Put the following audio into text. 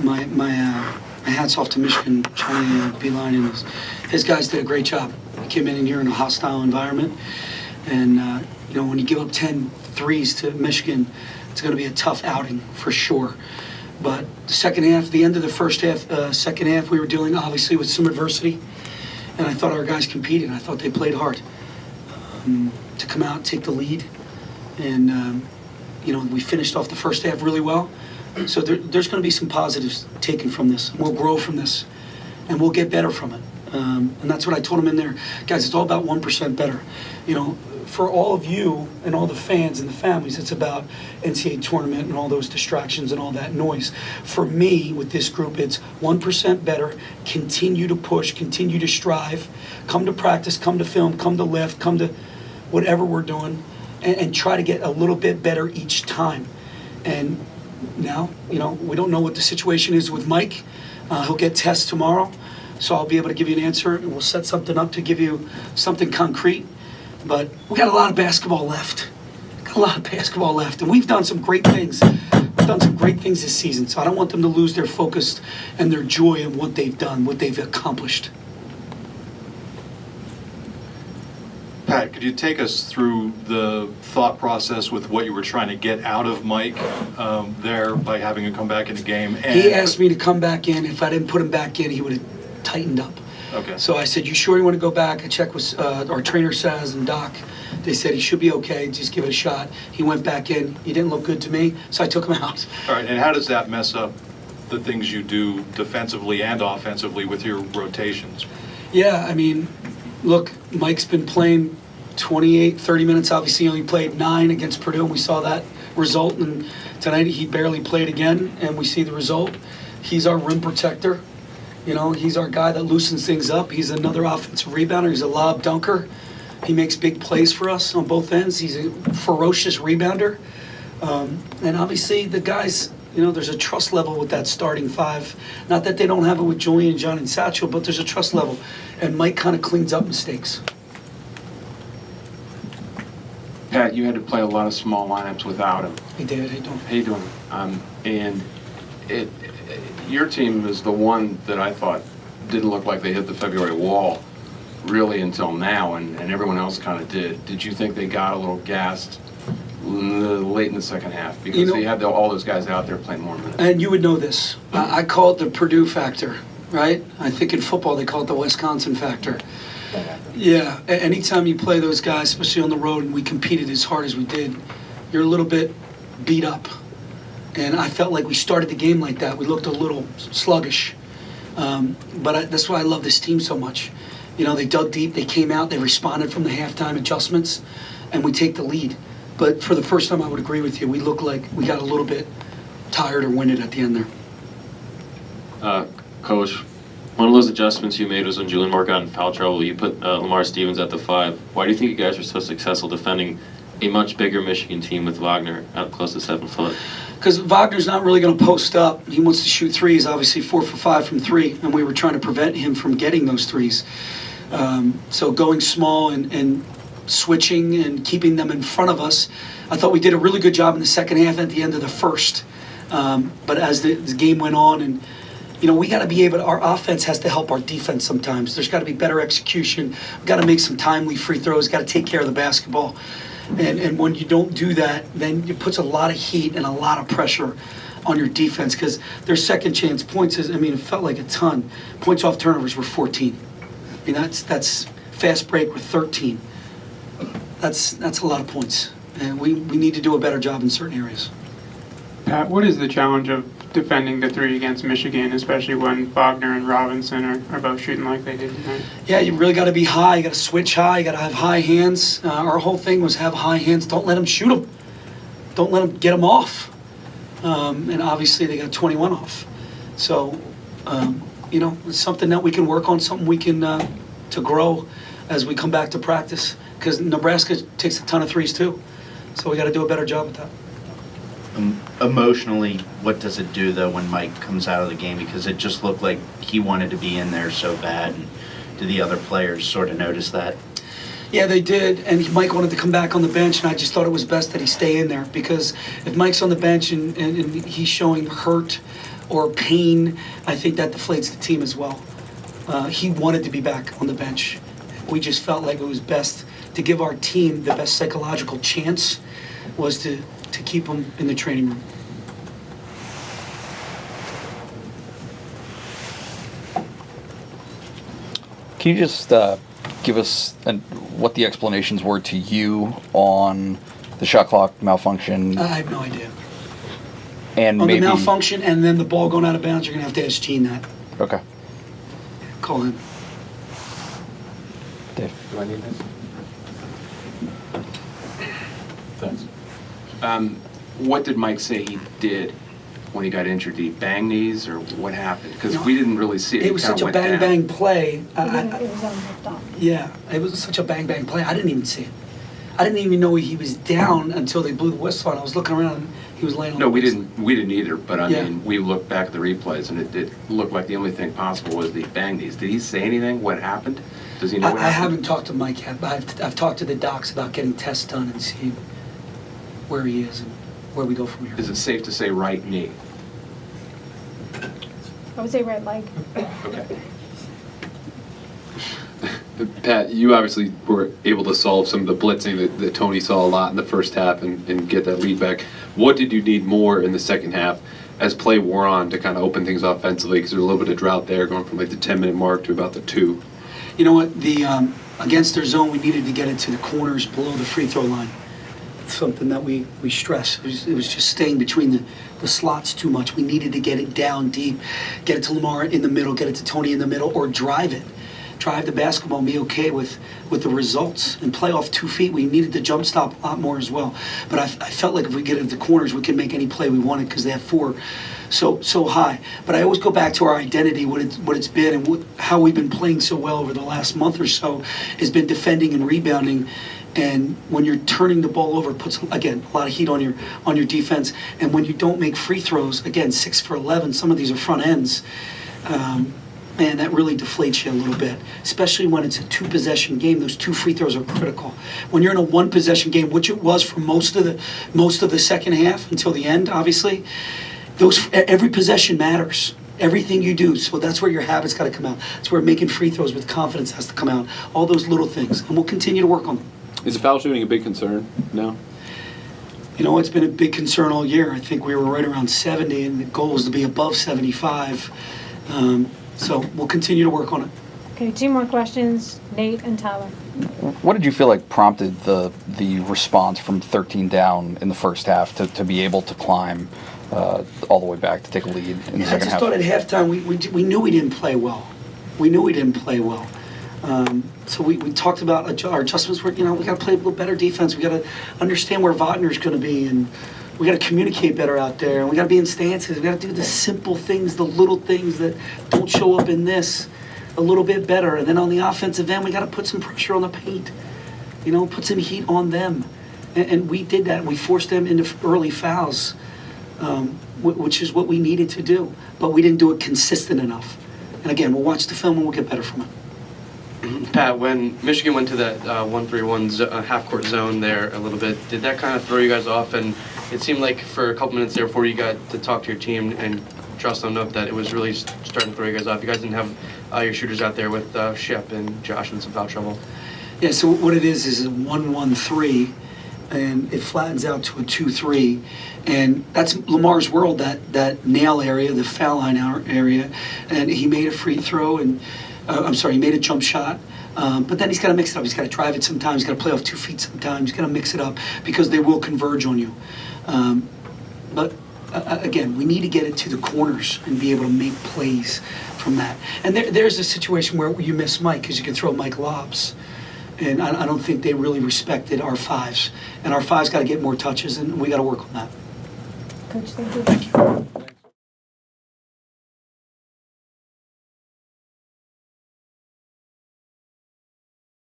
my hats off to Michigan, Johnny Beeline, and his guys did a great job. Came in here in a hostile environment, and when you give up 10 threes to Michigan, it's going to be a tough outing for sure. But the second half, the end of the first half, second half, we were dealing obviously with some adversity, and I thought our guys competed. I thought they played hard to come out and take the lead, and we finished off the first half really well. So there's going to be some positives taken from this. We'll grow from this, and we'll get better from it. And that's what I told them in there. Guys, it's all about 1% better. For all of you and all the fans and the families, it's about NCAA tournament and all those distractions and all that noise. For me, with this group, it's 1% better. Continue to push, continue to strive. Come to practice, come to film, come to lift, come to whatever we're doing, and try to get a little bit better each time. And now, we don't know what the situation is with Mike. He'll get tests tomorrow, so I'll be able to give you an answer, and we'll set something up to give you something concrete. But we got a lot of basketball left. And we've done some great things. We've done some great things this season, so I don't want them to lose their focus and their joy in what they've done, what they've accomplished. Pat, could you take us through the thought process with what you were trying to get out of Mike there by having him come back in the game? And he asked me to come back in. If I didn't put him back in, he would have tightened up. Okay. So I said, you sure you want to go back? I checked with our trainer, Saz, and Doc. They said he should be okay. Just give it a shot. He went back in. He didn't look good to me, so I took him out. All right, and how does that mess up the things you do defensively and offensively with your rotations? Yeah, look, Mike's been playing 28, 30 minutes. Obviously, he only played 9 against Purdue, and we saw that result. And tonight, he barely played again, and we see the result. He's our rim protector. He's our guy that loosens things up. He's another offensive rebounder. He's a lob dunker. He makes big plays for us on both ends. He's a ferocious rebounder. And obviously, the guys, there's a trust level with that starting 5. Not that they don't have it with Julian, John, and Satchel, but there's a trust level. And Mike kind of cleans up mistakes. Pat, you had to play a lot of small lineups without him. He did. How you doing? And your team is the one that I thought didn't look like they hit the February wall really until now, and everyone else kind of did. Did you think they got a little gassed late in the second half? Because they had all those guys out there playing more minutes. And you would know this. I call it the Purdue factor, right? I think in football they call it the Wisconsin factor. Yeah, anytime you play those guys, especially on the road, and we competed as hard as we did, you're a little bit beat up. And I felt like we started the game like that. We looked a little sluggish. But that's why I love this team so much. They dug deep, they came out, they responded from the halftime adjustments, and we take the lead. But for the first time, I would agree with you. We looked like we got a little bit tired or winded at the end there. Coach, one of those adjustments you made was when Julian Moore got in foul trouble. You put Lamar Stevens at the 5. Why do you think you guys were so successful defending a much bigger Michigan team with Wagner out close to 7 foot? Because Wagner's not really going to post up. He wants to shoot threes, obviously 4 for 5 from 3, and we were trying to prevent him from getting those threes. So going small and switching and keeping them in front of us, I thought we did a really good job in the second half at the end of the first. But as the game went on, and we got to be able to, our offense has to help our defense sometimes. There's got to be better execution. We've got to make some timely free throws, got to take care of the basketball. And when you don't do that, then it puts a lot of heat and a lot of pressure on your defense, because their second chance points it felt like a ton. Points off turnovers were 14. That's fast break with 13. That's a lot of points. And we need to do a better job in certain areas. Pat, what is the challenge of defending the 3 against Michigan, especially when Wagner and Robinson are both shooting like they did tonight? Yeah, you really got to be high. You got to switch high. You got to have high hands. Our whole thing was have high hands. Don't let them shoot them. Don't let them get them off. And obviously they got 21 off. So, it's something that we can work on, something we can to grow as we come back to practice. Because Nebraska takes a ton of threes too. So we got to do a better job with that. Emotionally, what does it do, though, when Mike comes out of the game? Because it just looked like he wanted to be in there so bad. And do the other players sort of notice that? Yeah, they did. And Mike wanted to come back on the bench, and I just thought it was best that he stay in there. Because if Mike's on the bench and he's showing hurt or pain, I think that deflates the team as well. He wanted to be back on the bench. We just felt like it was best to give our team the best psychological chance was to keep him in the training room. Can you just give us what the explanations were to you on the shot clock malfunction? I have no idea. And On maybe the malfunction and then the ball going out of bounds, you're going to have to ask Gene that. Okay, Call him. Dave. Do I need this? Thanks. What did Mike say he did when he got injured? Did he bang knees, or what happened? Because No. we didn't really see it. It was kinda such a went bang down. bang play. It was unhooked off. Yeah, it was such a bang bang play. I didn't even see it. I didn't even know he was down until they blew the whistle. And I was looking around and he was laying on No, the we whistle. didn't either, but I Yeah. mean, we looked back at the replays, and it looked like the only thing possible was the bang knees. Did he say anything? What happened? Does he know what I happened? haven't talked to Mike yet, but I've talked to the docs about getting tests done and seeing where he is and where we go from here. Is it safe to say right knee? I would say red leg. Okay. Pat, you obviously were able to solve some of the blitzing that Tony saw a lot in the first half and get that lead back. What did you need more in the second half as play wore on to kind of open things offensively? Because there's a little bit of drought there, going from like the 10-minute mark to about the 2. You know what? Against their zone, we needed to get it to the corners below the free throw line. It's something that we stress. It was just staying between the slots too much. We needed to get it down deep, get it to Lamar in the middle, get it to Tony in the middle, or drive it. Drive the basketball and be okay with the results and play off 2 feet. We needed to jump stop a lot more as well. But I felt like if we get into the corners, we can make any play we wanted because they have 4 so high. But I always go back to our identity, what it's been, and how we've been playing so well over the last month or so has been defending and rebounding. And when you're turning the ball over, it puts, again, a lot of heat on your defense. And when you don't make free throws, again, 6 for 11, some of these are front ends. Man, that really deflates you a little bit, especially when it's a 2-possession game. Those 2 free throws are critical. When you're in a 1-possession game, which it was for most of the second half until the end, obviously, every possession matters. Everything you do. So that's where your habits got to come out. That's where making free throws with confidence has to come out. All those little things, and we'll continue to work on them. Is foul shooting a big concern now? You know, it's been a big concern all year. I think we were right around 70, and the goal is to be above 75. So we'll continue to work on it. Okay, 2 more questions, Nate and Tyler. What did you feel like prompted the response from 13 down in the first half to be able to climb all the way back to take a lead in the I second just half? thought at halftime we knew we didn't play well. We knew we didn't play well. So we talked about our adjustments. We got to play a little better defense. We got to understand where Wagner's going to be, and we got to communicate better out there. And we got to be in stances. We got to do the simple things, the little things that don't show up in this a little bit better. And then on the offensive end, we got to put some pressure on the paint. Put some heat on them. And we did that. We forced them into early fouls, which is what we needed to do. But we didn't do it consistent enough. And again, we'll watch the film and we'll get better from it. Pat, when Michigan went to that 1-3-1 half-court zone there a little bit, did that kind of throw you guys off? And it seemed like for a couple minutes there before you got to talk to your team and trust them enough that it was really starting to throw you guys off. You guys didn't have your shooters out there with Shep and Josh in some foul trouble. Yeah, so what it is a 1-1-3, and it flattens out to a 2-3. And that's Lamar's world, that nail area, the foul line area. And he made a free throw, and he made a jump shot. But then he's got to mix it up. He's got to drive it sometimes. He's got to play off 2 feet sometimes. He's got to mix it up because they will converge on you. But again, we need to get it to the corners and be able to make plays from that. And there's a situation where you miss Mike because you can throw Mike lobs. And I don't think they really respected our 5s. And our 5s got to get more touches, and we got to work on that. Coach, thank you. Thank you.